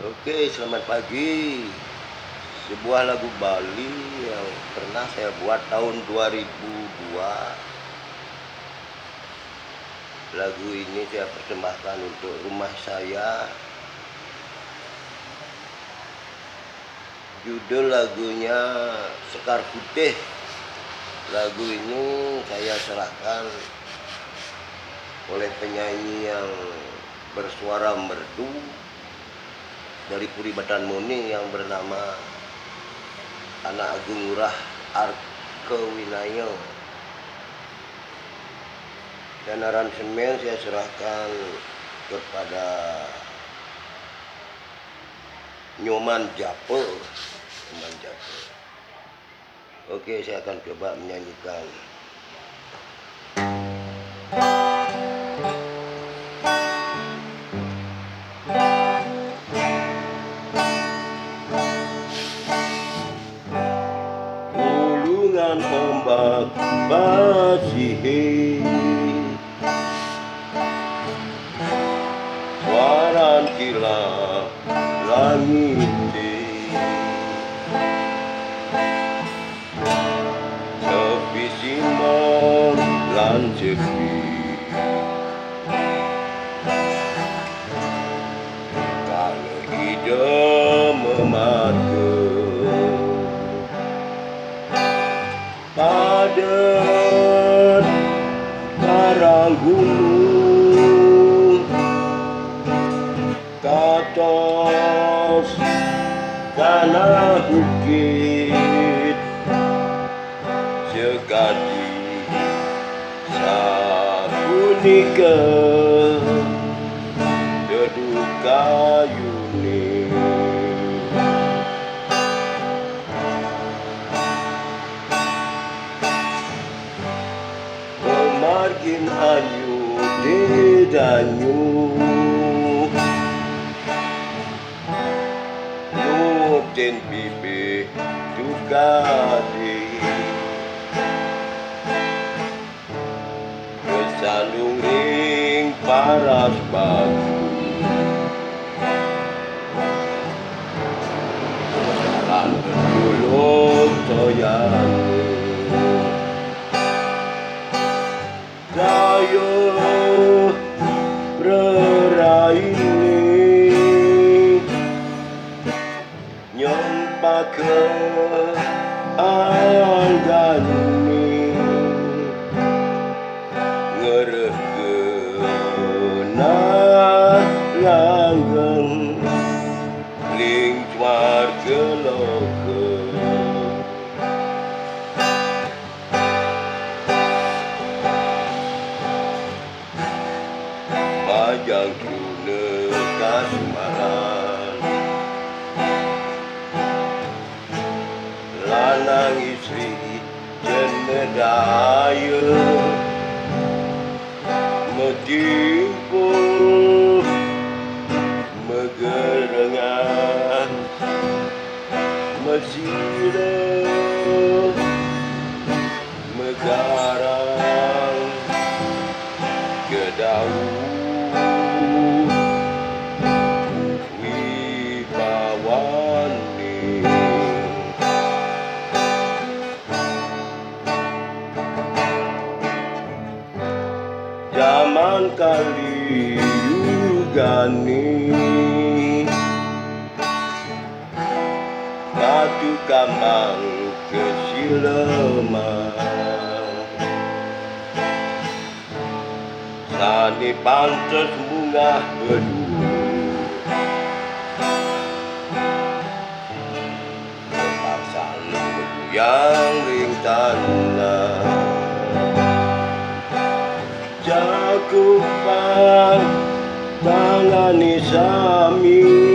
Oke, selamat pagi. Sebuah lagu Bali yang pernah saya buat tahun 2002. Lagu ini saya persembahkan untuk rumah saya. Judul lagunya Sekar Putih. Lagu ini saya serahkan oleh penyanyi yang bersuara merdu dari Puri Batan Muni yang bernama Anak Agung Ngurah Arkewinayo, dan aransemen saya serahkan kepada Nyoman Japel. Oke, saya akan coba menyanyikan. Gulungan ombak basihe, suaran kilap langit, sepi simbol lan sepi, kalau ide memadu padat karang gunung, katos tanah bukit, sekadi sapunika deduk kayune, pemargin ayu dedanyu, den bibe dukade, kesandung ring paras batu, jalan berjuluk toyane, saya beraini nyempak ke anggani, ngeregena langgeng ling cuar geloke, majang tune kasmaran, lanang istri jenedaya, metimpul megerengan mesira, megarang kedau wibawani, zaman kali yugani, batu kambang kesileman, sani pantes bunga bedu, kepaksan yang ring tanah, cakupan tangani sami,